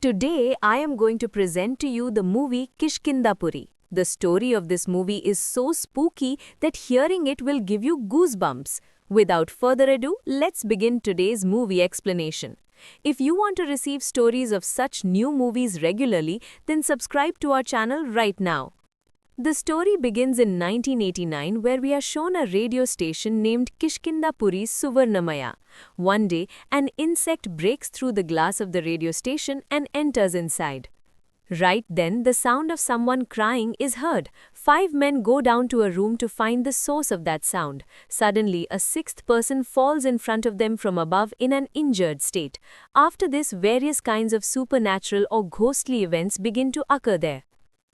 Today, I am going to present to you the movie Kishkindapuri. The story of this movie is so spooky that hearing it will give you goosebumps. Without further ado, let's begin today's movie explanation. If you want to receive stories of such new movies regularly, then subscribe to our channel right now. The story begins in 1989 where we are shown a radio station named Kishkindapuri Suvarnamaya. One day, an insect breaks through the glass of the radio station and enters inside. Right then, the sound of someone crying is heard. 5 men go down to a room to find the source of that sound. Suddenly, a sixth person falls in front of them from above in an injured state. After this, various kinds of supernatural or ghostly events begin to occur there.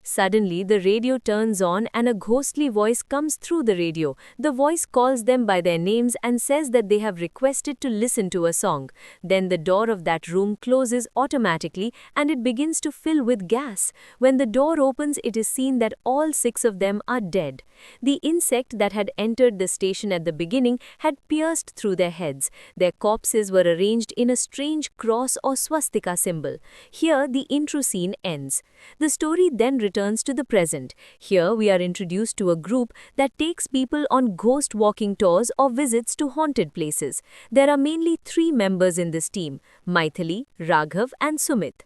Suddenly, the radio turns on and a ghostly voice comes through the radio. The voice calls them by their names and says that they have requested to listen to a song. Then the door of that room closes automatically and it begins to fill with gas. When the door opens, it is seen that all 6 of them are dead. The insect that had entered the station at the beginning had pierced through their heads. Their corpses were arranged in a strange cross or swastika symbol. Here, the intro scene ends. The story then returns to the present. Here we are introduced to a group that takes people on ghost walking tours or visits to haunted places. There are mainly 3 members in this team: Maithili, Raghav and Sumit.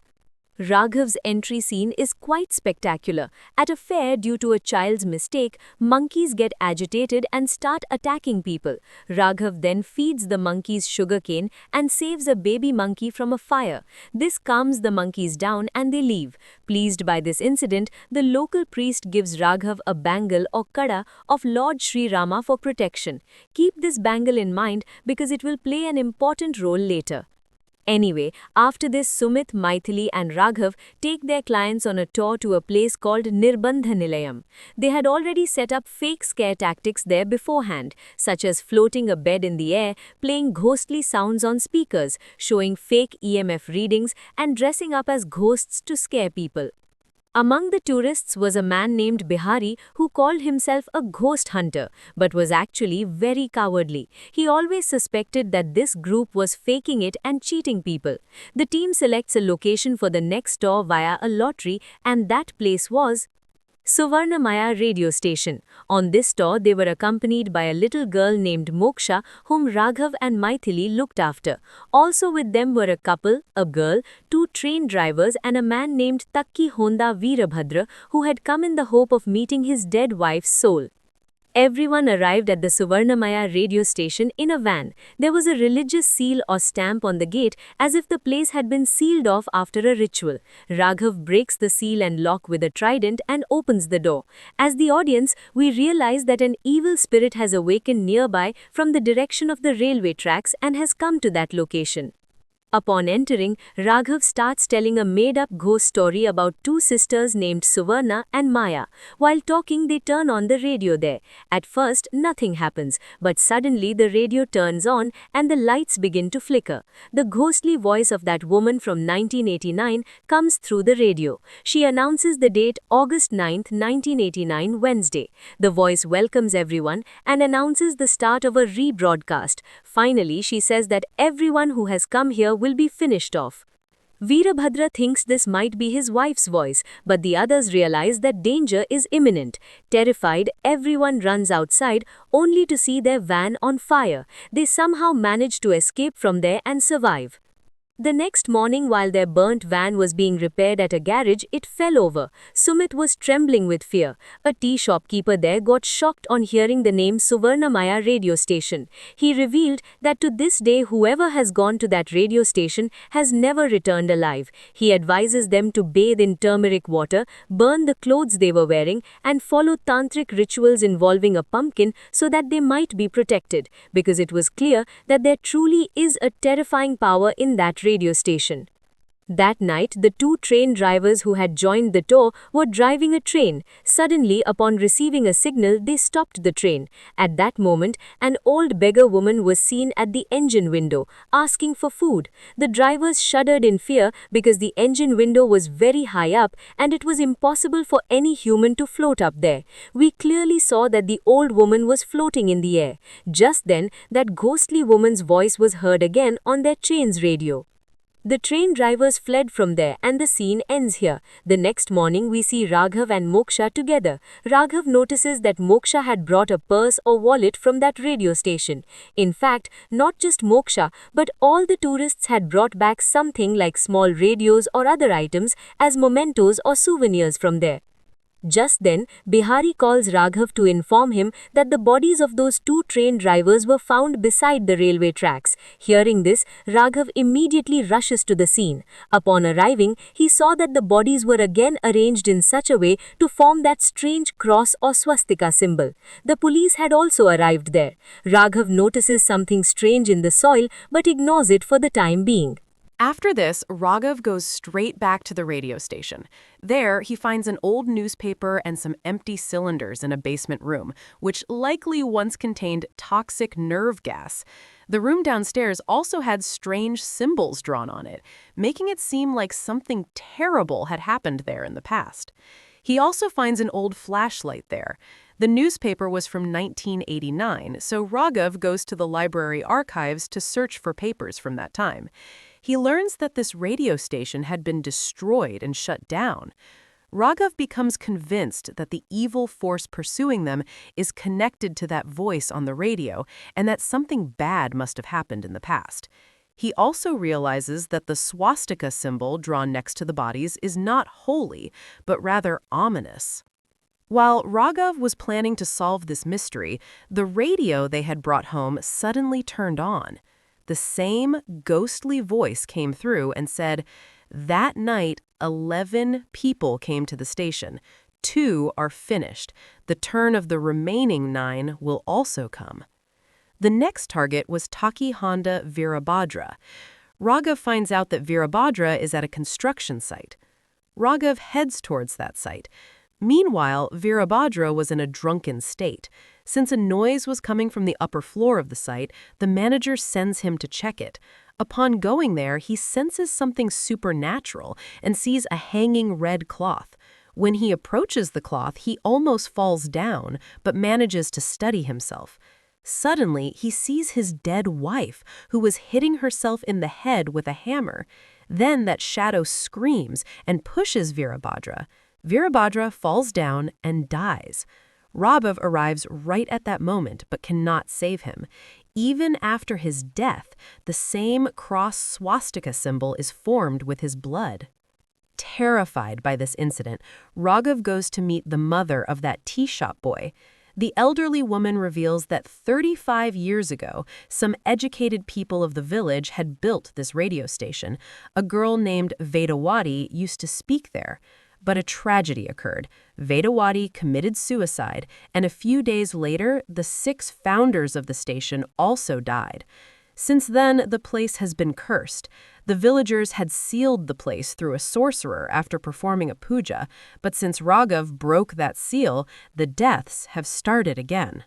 Raghav's entry scene is quite spectacular. At a fair, due to a child's mistake, monkeys get agitated and start attacking people. Raghav then feeds the monkeys sugarcane and saves a baby monkey from a fire. This calms the monkeys down and they leave. Pleased by this incident, the local priest gives Raghav a bangle or kada of Lord Sri Rama for protection. Keep this bangle in mind because it will play an important role later. Anyway, after this, Sumit, Maithili and Raghav take their clients on a tour to a place called Nirbandha Nilayam. They had already set up fake scare tactics there beforehand, such as floating a bed in the air, playing ghostly sounds on speakers, showing fake EMF readings and dressing up as ghosts to scare people. Among the tourists was a man named Bihari who called himself a ghost hunter, but was actually very cowardly. He always suspected that this group was faking it and cheating people. The team selects a location for the next tour via a lottery, and that place was Suvarnamaya radio station. On this tour, they were accompanied by a little girl named Moksha, whom Raghav and Maithili looked after. Also with them were a couple, a girl, 2 train drivers and a man named Takki Honda Veerabhadra, who had come in the hope of meeting his dead wife's soul. Everyone arrived at the Suvarnamaya radio station in a van. There was a religious seal or stamp on the gate as if the place had been sealed off after a ritual. Raghav breaks the seal and lock with a trident and opens the door. As the audience, we realize that an evil spirit has awakened nearby from the direction of the railway tracks and has come to that location. Upon entering, Raghav starts telling a made-up ghost story about 2 sisters named Suvarna and Maya. While talking, they turn on the radio there. At first, nothing happens, but suddenly the radio turns on and the lights begin to flicker. The ghostly voice of that woman from 1989 comes through the radio. She announces the date August 9th, 1989, Wednesday. The voice welcomes everyone and announces the start of a rebroadcast. Finally, she says that everyone who has come here will be finished off. Veerabhadra thinks this might be his wife's voice, but the others realize that danger is imminent. Terrified, everyone runs outside only to see their van on fire. They somehow manage to escape from there and survive. The next morning, while their burnt van was being repaired at a garage, it fell over. Sumit was trembling with fear. A tea shopkeeper there got shocked on hearing the name Suvarnamaya radio station. He revealed that to this day, whoever has gone to that radio station has never returned alive. He advises them to bathe in turmeric water, burn the clothes they were wearing, and follow tantric rituals involving a pumpkin so that they might be protected, because it was clear that there truly is a terrifying power in that radio station. That night, the 2 train drivers who had joined the tour were driving a train. Suddenly, upon receiving a signal, they stopped the train. At that moment, an old beggar woman was seen at the engine window, asking for food. The drivers shuddered in fear because the engine window was very high up and it was impossible for any human to float up there. We clearly saw that the old woman was floating in the air. Just then, that ghostly woman's voice was heard again on their train's radio. The train drivers fled from there and the scene ends here. The next morning we see Raghav and Moksha together. Raghav notices that Moksha had brought a purse or wallet from that radio station. In fact, not just Moksha, but all the tourists had brought back something like small radios or other items as mementos or souvenirs from there. Just then, Bihari calls Raghav to inform him that the bodies of those two train drivers were found beside the railway tracks. Hearing this, Raghav immediately rushes to the scene. Upon arriving, he saw that the bodies were again arranged in such a way to form that strange cross or swastika symbol. The police had also arrived there. Raghav notices something strange in the soil but ignores it for the time being. After this, Raghav goes straight back to the radio station. There, he finds an old newspaper and some empty cylinders in a basement room, which likely once contained toxic nerve gas. The room downstairs also had strange symbols drawn on it, making it seem like something terrible had happened there in the past. He also finds an old flashlight there. The newspaper was from 1989, so Raghav goes to the library archives to search for papers from that time. He learns that this radio station had been destroyed and shut down. Raghav becomes convinced that the evil force pursuing them is connected to that voice on the radio and that something bad must have happened in the past. He also realizes that the swastika symbol drawn next to the bodies is not holy, but rather ominous. While Raghav was planning to solve this mystery, the radio they had brought home suddenly turned on. The same ghostly voice came through and said, "That night, 11 people came to the station. 2 are finished. The turn of the remaining 9 will also come." The next target was Taki Honda Virabhadra. Raghav finds out that Virabhadra is at a construction site. Raghav heads towards that site. Meanwhile, Virabhadra was in a drunken state. Since a noise was coming from the upper floor of the site, the manager sends him to check it. Upon going there, he senses something supernatural and sees a hanging red cloth. When he approaches the cloth, he almost falls down, but manages to steady himself. Suddenly, he sees his dead wife, who was hitting herself in the head with a hammer. Then that shadow screams and pushes Virabhadra. Virabhadra falls down and dies. Raghav arrives right at that moment but cannot save him. Even after his death, the same cross swastika symbol is formed with his blood. Terrified by this incident, Raghav goes to meet the mother of that tea shop boy. The elderly woman reveals that 35 years ago, some educated people of the village had built this radio station. A girl named Vedawati used to speak there. But a tragedy occurred. Vedawati committed suicide, and a few days later, the 6 founders of the station also died. Since then, the place has been cursed. The villagers had sealed the place through a sorcerer after performing a puja, but since Raghav broke that seal, the deaths have started again.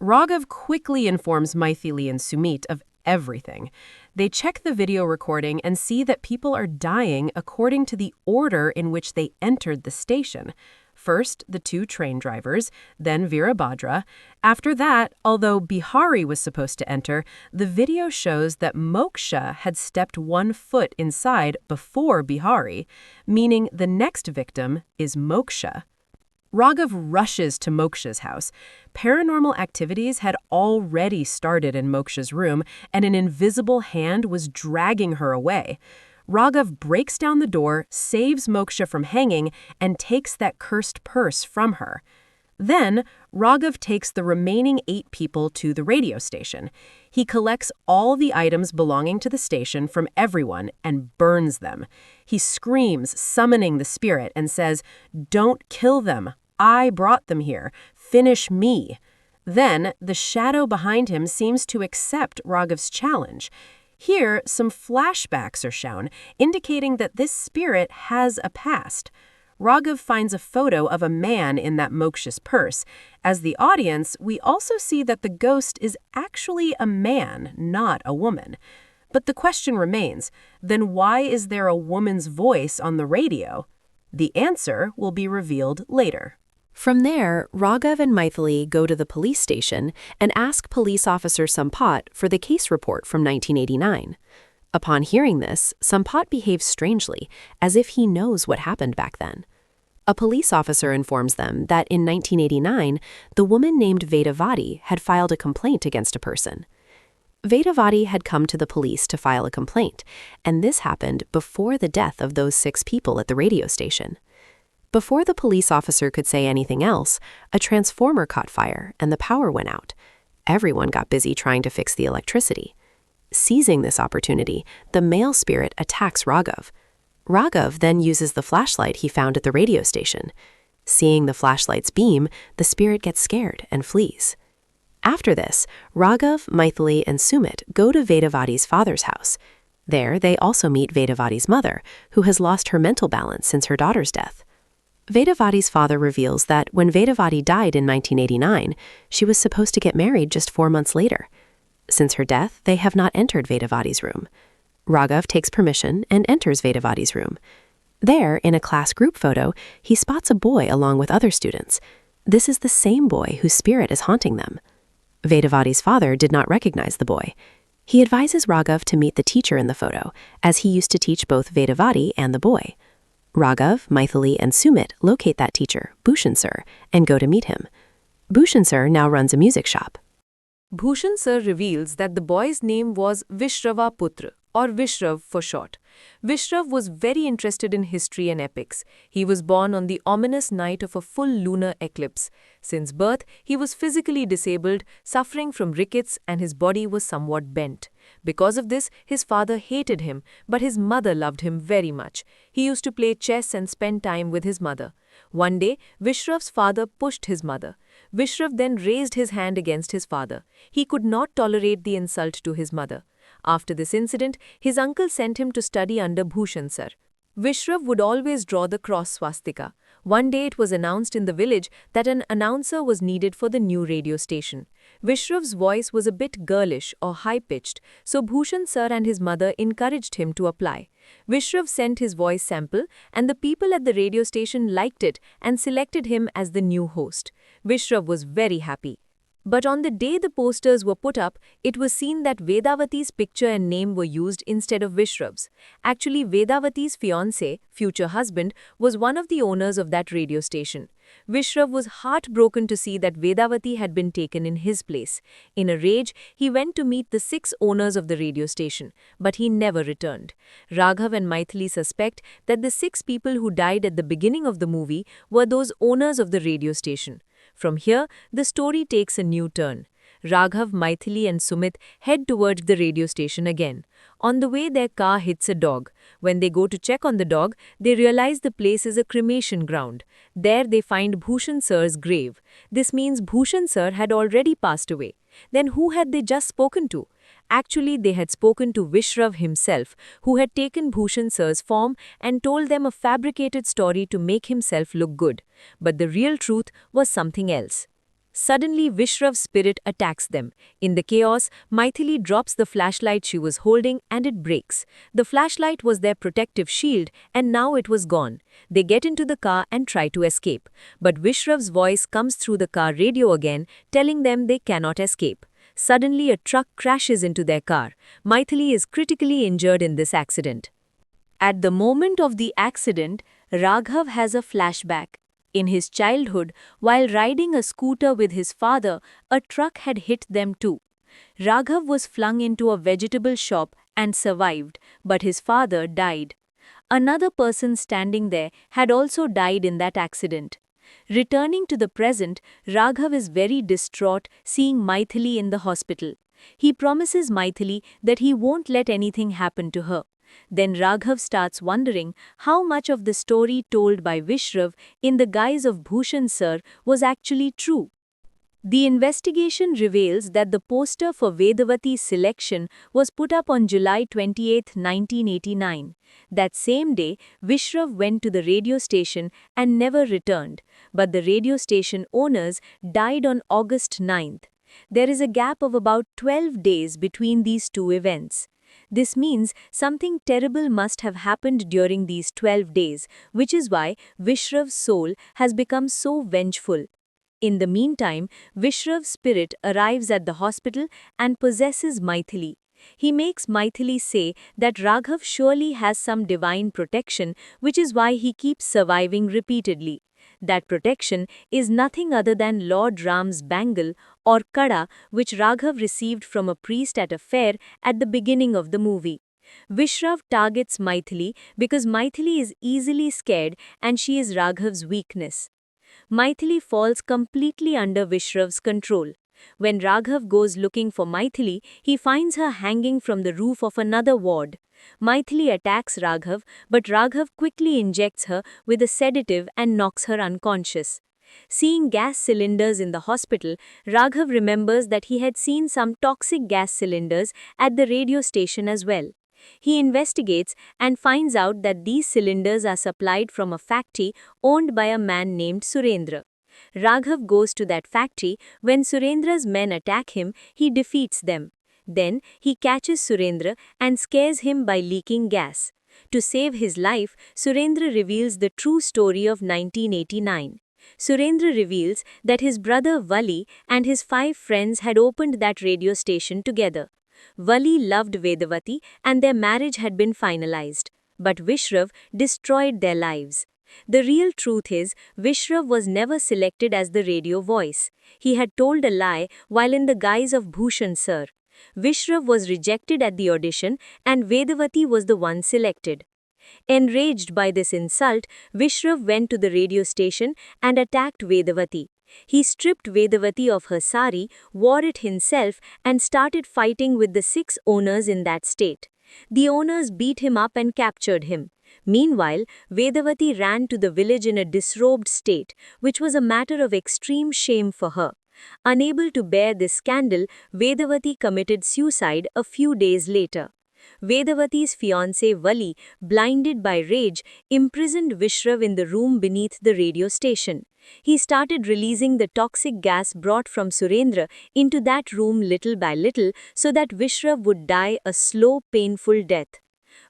Raghav quickly informs Maithili and Sumit of everything. They check the video recording and see that people are dying according to the order in which they entered the station. First, the 2 train drivers, then Virabhadra. After that, although Bihari was supposed to enter, the video shows that Moksha had stepped 1 foot inside before Bihari, meaning the next victim is Moksha. Raghav rushes to Moksha's house. Paranormal activities had already started in Moksha's room, and an invisible hand was dragging her away. Raghav breaks down the door, saves Moksha from hanging, and takes that cursed purse from her. Then, Raghav takes the remaining 8 people to the radio station. He collects all the items belonging to the station from everyone and burns them. He screams, summoning the spirit, and says, "Don't kill them. I brought them here. Finish me." Then, the shadow behind him seems to accept Raghav's challenge. Here, some flashbacks are shown, indicating that this spirit has a past. Raghav finds a photo of a man in that Moksha's purse. As the audience, we also see that the ghost is actually a man, not a woman. But the question remains, then why is there a woman's voice on the radio? The answer will be revealed later. From there, Raghav and Maithili go to the police station and ask police officer Sampath for the case report from 1989. Upon hearing this, Sampot behaves strangely, as if he knows what happened back then. A police officer informs them that in 1989, the woman named Vedavati had filed a complaint against a person. Vedavati had come to the police to file a complaint, and this happened before the death of those 6 people at the radio station. Before the police officer could say anything else, a transformer caught fire and the power went out. Everyone got busy trying to fix the electricity. Seizing this opportunity, the male spirit attacks Raghav. Raghav then uses the flashlight he found at the radio station. Seeing the flashlight's beam, the spirit gets scared and flees. After this, Raghav, Maithili, and Sumit go to Vedavati's father's house. There, they also meet Vedavati's mother, who has lost her mental balance since her daughter's death. Vedavati's father reveals that when Vedavati died in 1989, she was supposed to get married just 4 months later. Since her death, they have not entered Vedavati's room. Raghav takes permission and enters Vedavati's room. There, in a class group photo, he spots a boy along with other students. This is the same boy whose spirit is haunting them. Vedavati's father did not recognize the boy. He advises Raghav to meet the teacher in the photo, as he used to teach both Vedavati and the boy. Raghav, Maithili, and Sumit locate that teacher, Bhushan Sir, and go to meet him. Bhushan Sir now runs a music shop. Bhushan Sir reveals that the boy's name was Vishrava Putra, or Vishrav for short. Vishrav was very interested in history and epics. He was born on the ominous night of a full lunar eclipse. Since birth, he was physically disabled, suffering from rickets, and his body was somewhat bent. Because of this, his father hated him, but his mother loved him very much. He used to play chess and spend time with his mother. One day, Vishrav's father pushed his mother. Vishrav then raised his hand against his father. He could not tolerate the insult to his mother. After this incident, his uncle sent him to study under Bhushan Sir. Vishrav would always draw the cross swastika. One day it was announced in the village that an announcer was needed for the new radio station. Vishrav's voice was a bit girlish or high-pitched, so Bhushan Sir and his mother encouraged him to apply. Vishrav sent his voice sample, and the people at the radio station liked it and selected him as the new host. Vishrav was very happy. But on the day the posters were put up, it was seen that Vedavati's picture and name were used instead of Vishrav's. Actually, Vedavati's fiancé, future husband, was one of the owners of that radio station. Vishrav was heartbroken to see that Vedavati had been taken in his place. In a rage, he went to meet the 6 owners of the radio station, but he never returned. Raghav and Maithili suspect that the 6 people who died at the beginning of the movie were those owners of the radio station. From here, the story takes a new turn. Raghav, Maithili, and Sumit head towards the radio station again. On the way, their car hits a dog. When they go to check on the dog, they realize the place is a cremation ground. There they find Bhushan Sir's grave. This means Bhushan Sir had already passed away. Then who had they just spoken to? Actually, they had spoken to Vishrav himself, who had taken Bhushan Sir's form and told them a fabricated story to make himself look good. But the real truth was something else. Suddenly, Vishrav's spirit attacks them. In the chaos, Maithili drops the flashlight she was holding and it breaks. The flashlight was their protective shield and now it was gone. They get into the car and try to escape. But Vishrav's voice comes through the car radio again, telling them they cannot escape. Suddenly, a truck crashes into their car. Maithili is critically injured in this accident. At the moment of the accident, Raghav has a flashback. In his childhood, while riding a scooter with his father, a truck had hit them too. Raghav was flung into a vegetable shop and survived, but his father died. Another person standing there had also died in that accident. Returning to the present, Raghav is very distraught seeing Maithili in the hospital. He promises Maithili that he won't let anything happen to her. Then Raghav starts wondering how much of the story told by Vishrav in the guise of Bhushan Sir was actually true. The investigation reveals that the poster for Vedavati's selection was put up on July 28, 1989. That same day, Vishrav went to the radio station and never returned, but the radio station owners died on August 9th. There is a gap of about 12 days between these two events. This means something terrible must have happened during these 12 days, which is why Vishrav's soul has become so vengeful. In the meantime, Vishrav's spirit arrives at the hospital and possesses Maithili. He makes Maithili say that Raghav surely has some divine protection, which is why he keeps surviving repeatedly. That protection is nothing other than Lord Ram's bangle or kada, which Raghav received from a priest at a fair at the beginning of the movie. Vishrav targets Maithili because Maithili is easily scared and she is Raghav's weakness. Maithili falls completely under Vishrav's control. When Raghav goes looking for Maithili, he finds her hanging from the roof of another ward. Maithili attacks Raghav, but Raghav quickly injects her with a sedative and knocks her unconscious. Seeing gas cylinders in the hospital, Raghav remembers that he had seen some toxic gas cylinders at the radio station as well. He investigates and finds out that these cylinders are supplied from a factory owned by a man named Surendra. Raghav goes to that factory. When Surendra's men attack him, he defeats them. Then he catches Surendra and scares him by leaking gas. To save his life, Surendra reveals the true story of 1989. Surendra reveals that his brother Vali and his 5 friends had opened that radio station together. Vali loved Vedavati and their marriage had been finalized. But Vishrav destroyed their lives. The real truth is, Vishrav was never selected as the radio voice. He had told a lie while in the guise of Bhushan sir. Vishrav was rejected at the audition and Vedavati was the one selected. Enraged by this insult, Vishrav went to the radio station and attacked Vedavati. He stripped Vedavati of her sari, wore it himself, and started fighting with the 6 owners in that state. The owners beat him up and captured him. Meanwhile, Vedavati ran to the village in a disrobed state, which was a matter of extreme shame for her. Unable to bear this scandal, Vedavati committed suicide a few days later. Vedavati's fiancé Vali, blinded by rage, imprisoned Vishrav in the room beneath the radio station. He started releasing the toxic gas brought from Surendra into that room little by little so that Vishrav would die a slow, painful death.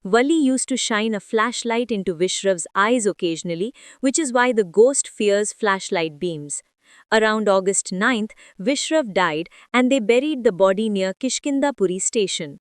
Vali used to shine a flashlight into Vishrav's eyes occasionally, which is why the ghost fears flashlight beams. Around August 9th, Vishrav died and they buried the body near Kishkindapuri station.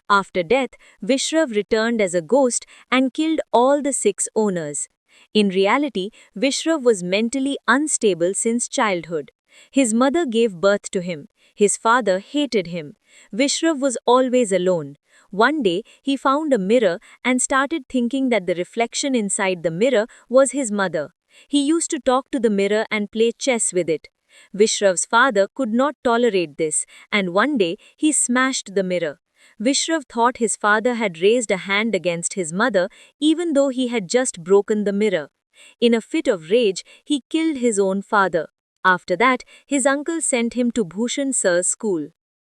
After death, Vishrav returned as a ghost and killed all the 6 owners. In reality, Vishrav was mentally unstable since childhood. His mother gave birth to him. His father hated him. Vishrav was always alone. One day, he found a mirror and started thinking that the reflection inside the mirror was his mother. He used to talk to the mirror and play chess with it. Vishrav's father could not tolerate this, and one day he smashed the mirror. Vishrav thought his father had raised a hand against his mother, even though he had just broken the mirror. In a fit of rage, he killed his own father. After that, his uncle sent him to Bhushan Sir's school.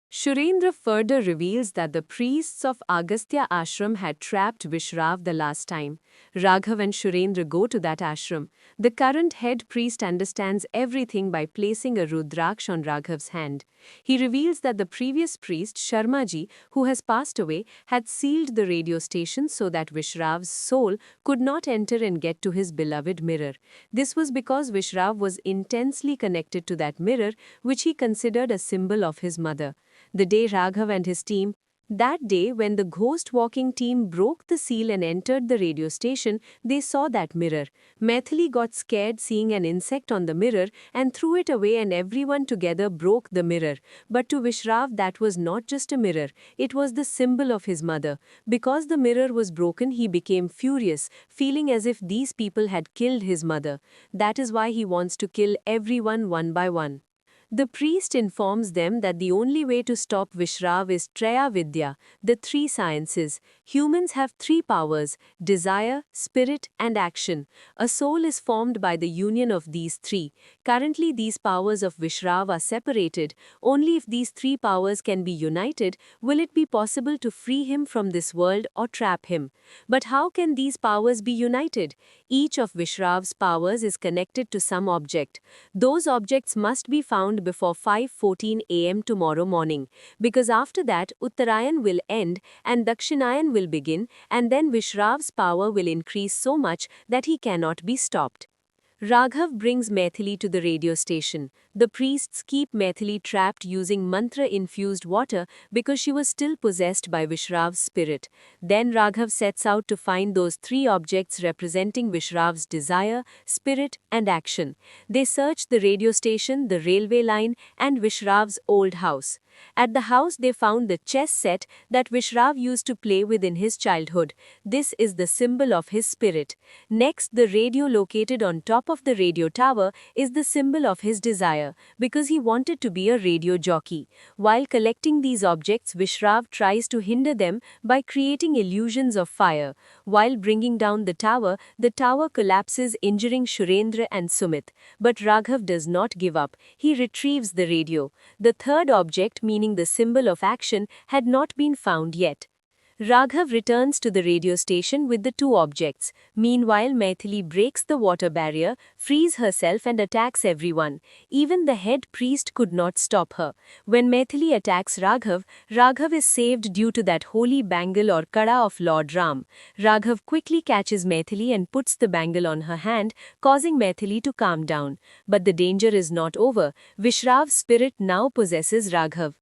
Surendra further reveals that the priests of Agastya ashram had trapped Vishrav the last time. Raghav and Surendra go to that ashram. The current head priest understands everything by placing a Rudraksh on Raghav's hand. He reveals that the previous priest, Sharmaji, who has passed away, had sealed the radio station so that Vishrav's soul could not enter and get to his beloved mirror. This was because Vishrav was intensely connected to that mirror, which he considered a symbol of his mother. The day Raghav and his team, that day when the ghost walking team broke the seal and entered the radio station, they saw that mirror. Maithili got scared seeing an insect on the mirror and threw it away and everyone together broke the mirror. But to Vishrav that was not just a mirror, it was the symbol of his mother. Because the mirror was broken, he became furious, feeling as if these people had killed his mother. That is why he wants to kill everyone one by one. The priest informs them that the only way to stop Vishrav is Traya Vidya, the 3 sciences. Humans have 3 powers: desire, spirit, and action. A soul is formed by the union of these 3. Currently, these powers of Vishrav are separated. Only if these 3 powers can be united will it be possible to free him from this world or trap him. But how can these powers be united? Each of Vishrav's powers is connected to some object. Those objects must be found before 5:14 am tomorrow morning, because after that Uttarayan will end and Dakshinayan will begin, and then Vishrav's power will increase so much that he cannot be stopped. Raghav brings Maithili to the radio station. The priests keep Maithili trapped using mantra-infused water because she was still possessed by Vishrav's spirit. Then Raghav sets out to find those three objects representing Vishrav's desire, spirit, and action. They search the radio station, the railway line, and Vishrav's old house. At the house, they found the chess set that Vishrav used to play with in his childhood. This is the symbol of his spirit. Next, the radio located on top of the radio tower is the symbol of his desire, because he wanted to be a radio jockey. While collecting these objects, Vishrav tries to hinder them by creating illusions of fire. While bringing down the tower collapses, injuring Shurendra and Sumit. But Raghav does not give up. He retrieves the radio. The third object, meaning the symbol of action, had not been found yet. Raghav returns to the radio station with the two objects. Meanwhile, Maithili breaks the water barrier, frees herself and attacks everyone. Even the head priest could not stop her. When Maithili attacks Raghav, Raghav is saved due to that holy bangle or kada of Lord Ram. Raghav quickly catches Maithili and puts the bangle on her hand, causing Maithili to calm down. But the danger is not over. Vishrav's spirit now possesses Raghav.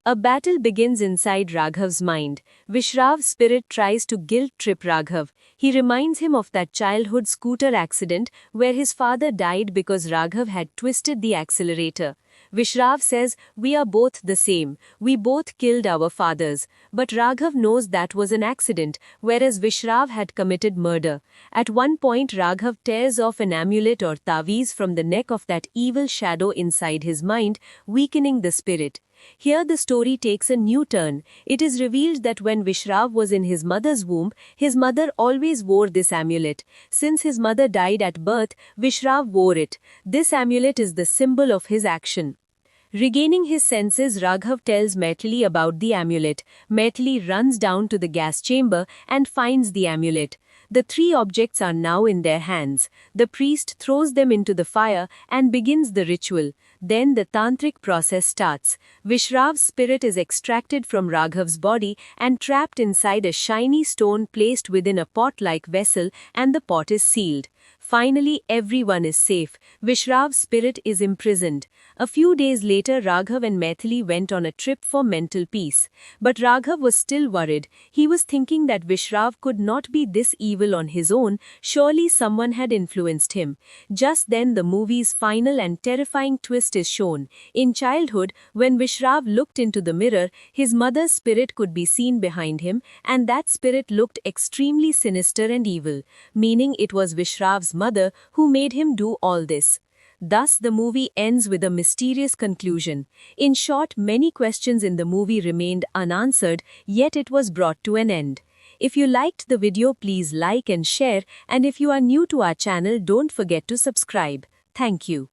A battle begins inside Raghav's mind. Vishrav's spirit tries to guilt-trip Raghav. He reminds him of that childhood scooter accident where his father died because Raghav had twisted the accelerator. Vishrav says, "We are both the same. We both killed our fathers." But Raghav knows that was an accident, whereas Vishrav had committed murder. At one point, Raghav tears off an amulet or taviz from the neck of that evil shadow inside his mind, weakening the spirit. Here the story takes a new turn. It is revealed that when Vishrav was in his mother's womb, his mother always wore this amulet. Since his mother died at birth, Vishrav wore it. This amulet is the symbol of his action. Regaining his senses, Raghav tells Maithili about the amulet. Maithili runs down to the gas chamber and finds the amulet. The three objects are now in their hands. The priest throws them into the fire and begins the ritual. Then the tantric process starts. Vishrav's spirit is extracted from Raghav's body and trapped inside a shiny stone placed within a pot-like vessel, and the pot is sealed. Finally, everyone is safe. Vishrav's spirit is imprisoned. A few days later, Raghav and Maithili went on a trip for mental peace. But Raghav was still worried. He was thinking that Vishrav could not be this evil on his own. Surely someone had influenced him. Just then, the movie's final and terrifying twist is shown. In childhood, when Vishrav looked into the mirror, his mother's spirit could be seen behind him, and that spirit looked extremely sinister and evil, meaning it was Vishrav's mother who made him do all this. Thus, the movie ends with a mysterious conclusion. In short, many questions in the movie remained unanswered, yet it was brought to an end. If you liked the video, please like and share, and if you are new to our channel, don't forget to subscribe. Thank you.